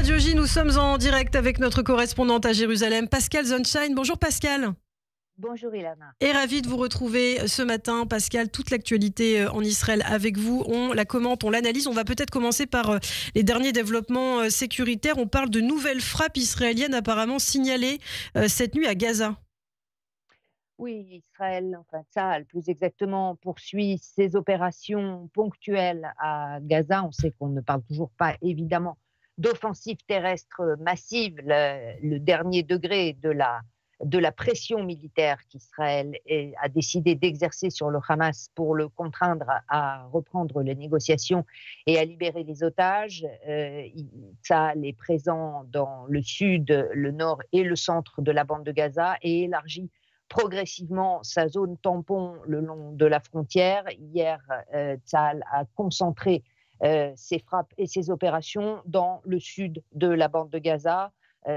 Radio J, nous sommes en direct avec notre correspondante à Jérusalem, Pascal Zonshine. Bonjour Pascal. Bonjour Ilana. Et ravi de vous retrouver ce matin, Pascal. Toute l'actualité en Israël avec vous, on la commente, on l'analyse. On va peut-être commencer par les derniers développements sécuritaires. On parle de nouvelles frappes israéliennes apparemment signalées cette nuit à Gaza. Oui, Israël, enfin Tsahal plus exactement, poursuit ses opérations ponctuelles à Gaza. On sait qu'on ne parle toujours pas évidemment d'offensive terrestre massive, le dernier degré de la pression militaire qu'Israël a décidé d'exercer sur le Hamas pour le contraindre à reprendre les négociations et à libérer les otages. Tsahal est présent dans le sud, le nord et le centre de la bande de Gaza et élargit progressivement sa zone tampon le long de la frontière. Hier, Tsahal a concentré ses frappes et ses opérations dans le sud de la bande de Gaza,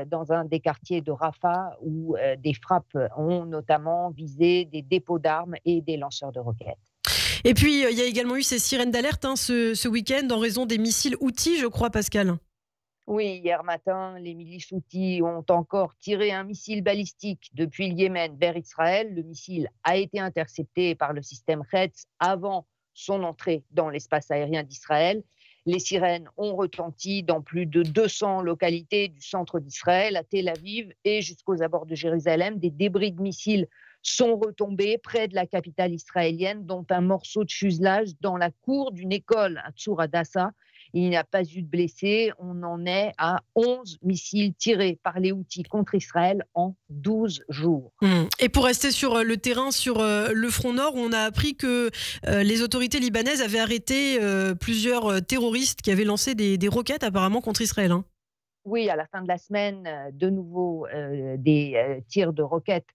dans un des quartiers de Rafah où des frappes ont notamment visé des dépôts d'armes et des lanceurs de roquettes. Et puis, il y a également eu ces sirènes d'alerte ce week-end en raison des missiles Houthis, je crois, Pascal. Oui, hier matin, les milices Houthis ont encore tiré un missile balistique depuis le Yémen vers Israël. Le missile a été intercepté par le système Khetz avant son entrée dans l'espace aérien d'Israël. Les sirènes ont retenti dans plus de 200 localités du centre d'Israël, à Tel Aviv et jusqu'aux abords de Jérusalem. Des débris de missiles sont retombés près de la capitale israélienne, dont un morceau de fuselage dans la cour d'une école à Tzour Hadassa. Il n'y a pas eu de blessés. On en est à 11 missiles tirés par les Houthis contre Israël en 12 jours. Et pour rester sur le terrain, sur le front nord, on a appris que les autorités libanaises avaient arrêté plusieurs terroristes qui avaient lancé des roquettes apparemment contre Israël. Oui, à la fin de la semaine, de nouveau des tirs de roquettes,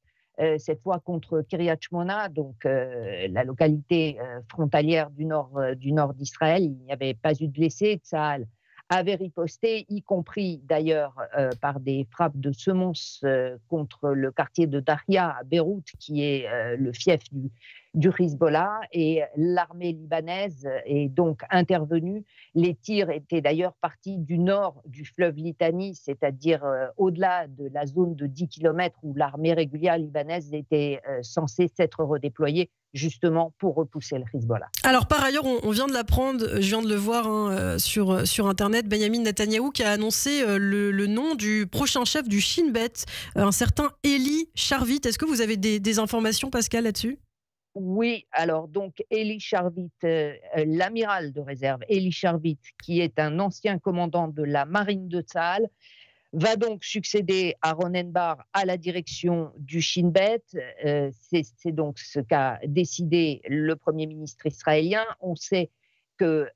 cette fois contre Kiryat Shmona, donc la localité frontalière du nord d'Israël. Il n'y avait pas eu de blessés. Tsahal avait riposté, y compris d'ailleurs par des frappes de semonces contre le quartier de Daria à Beyrouth, qui est le fief du Hezbollah, et l'armée libanaise est donc intervenue. Les tirs étaient d'ailleurs partis du nord du fleuve Litani, c'est-à-dire au-delà de la zone de 10 km où l'armée régulière libanaise était censée s'être redéployée justement pour repousser le Hezbollah. Alors par ailleurs, on vient de l'apprendre, je viens de le voir sur Internet, Benyamin Netanyahou qui a annoncé le nom du prochain chef du Shin Bet, un certain Eli Sharvit. Est-ce que vous avez des informations, Pascal, là-dessus ? Oui, alors donc Eli Sharvit, l'amiral de réserve Eli Sharvit, qui est un ancien commandant de la marine de Tsahal, va donc succéder à Ronen Bar à la direction du Shin Bet. C'est donc ce qu'a décidé le Premier ministre israélien. On sait que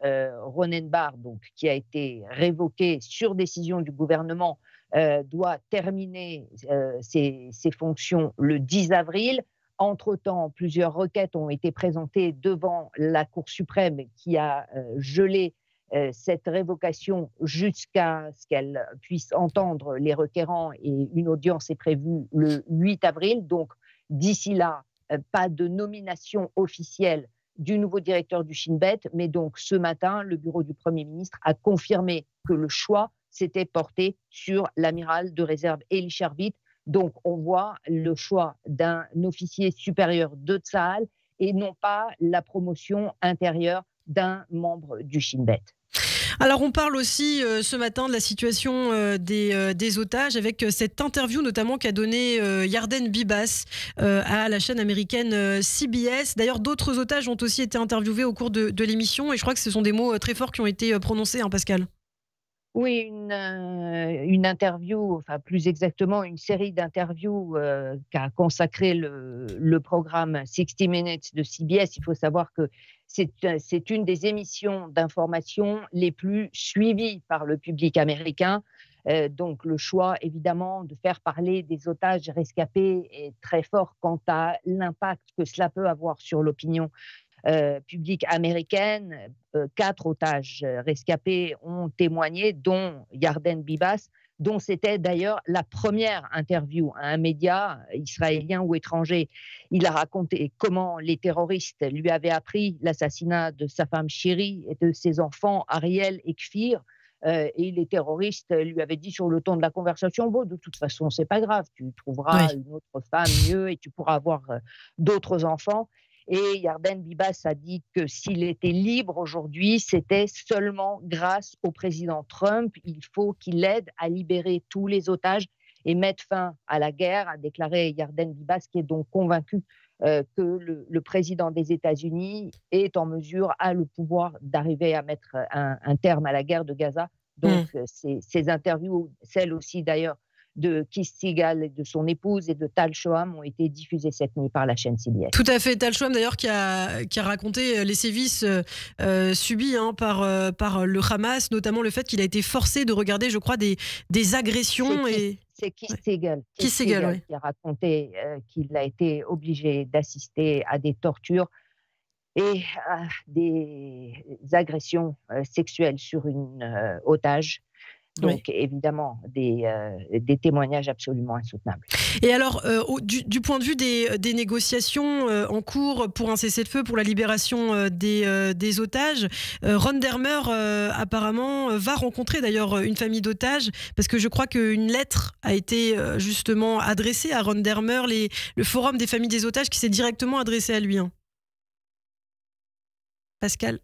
Ronen Bar, donc, qui a été révoqué sur décision du gouvernement, doit terminer ses fonctions le 10 avril. Entre-temps, plusieurs requêtes ont été présentées devant la Cour suprême qui a gelé cette révocation jusqu'à ce qu'elle puisse entendre les requérants, et une audience est prévue le 8 avril. Donc, d'ici là, pas de nomination officielle du nouveau directeur du Shin Bet, mais donc ce matin, le bureau du Premier ministre a confirmé que le choix s'était porté sur l'amiral de réserve Eli Sharvit. Donc, on voit le choix d'un officier supérieur de Tsahal et non pas la promotion intérieure d'un membre du Shin Bet. Alors, on parle aussi ce matin de la situation des otages avec cette interview notamment qu'a donnée Yarden Bibas à la chaîne américaine CBS. D'ailleurs, d'autres otages ont aussi été interviewés au cours de l'émission et je crois que ce sont des mots très forts qui ont été prononcés, Pascal. Oui, une interview, enfin plus exactement une série d'interviews qu'a consacré le programme 60 Minutes de CBS. Il faut savoir que c'est une des émissions d'information les plus suivies par le public américain. Donc le choix, évidemment, de faire parler des otages rescapés est très fort quant à l'impact que cela peut avoir sur l'opinion publique américaine. 4 otages rescapés ont témoigné, dont Yarden Bibas, dont c'était d'ailleurs la première interview à un média israélien ou étranger. Il a raconté comment les terroristes lui avaient appris l'assassinat de sa femme Shiri et de ses enfants Ariel et Kfir. et les terroristes lui avaient dit sur le ton de la conversation: «Bon, de toute façon, c'est pas grave, tu Oui. trouveras une autre femme mieux et tu pourras avoir, d'autres enfants». Et Yarden Bibas a dit que s'il était libre aujourd'hui, c'était seulement grâce au président Trump. Il faut qu'il aide à libérer tous les otages et mettre fin à la guerre, a déclaré Yarden Bibas, qui est donc convaincu que le président des États-Unis est en mesure, a le pouvoir d'arriver à mettre un terme à la guerre de Gaza. Donc, Mm. ces interviews, celles aussi d'ailleurs de Keith Segal et de son épouse et de Tal Shoham, ont été diffusées cette nuit par la chaîne CBS. Tout à fait. Tal Shom, d'ailleurs, qui a raconté les sévices subis par le Hamas, notamment le fait qu'il a été forcé de regarder, je crois, des agressions. C'est Keith Ouais. Segal, Keith Segal, oui. qui a raconté qu'il a été obligé d'assister à des tortures et à des agressions sexuelles sur une otage. Oui. Donc évidemment, des témoignages absolument insoutenables. Et alors, du point de vue des négociations en cours pour un cessez-le-feu, pour la libération des otages, Ron Dermer apparemment va rencontrer d'ailleurs une famille d'otages, parce que je crois qu'une lettre a été justement adressée à Ron Dermer, le forum des familles des otages qui s'est directement adressé à lui. Hein. Pascal,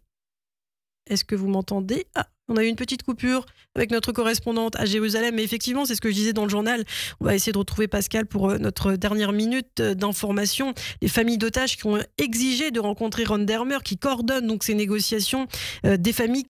est-ce que vous m'entendez? Ah, on a eu une petite coupure avec notre correspondante à Jérusalem. Mais effectivement, c'est ce que je disais dans le journal. On va essayer de retrouver Pascal pour notre dernière minute d'information. Les familles d'otages qui ont exigé de rencontrer Ron Dermer, qui coordonne donc ces négociations, des familles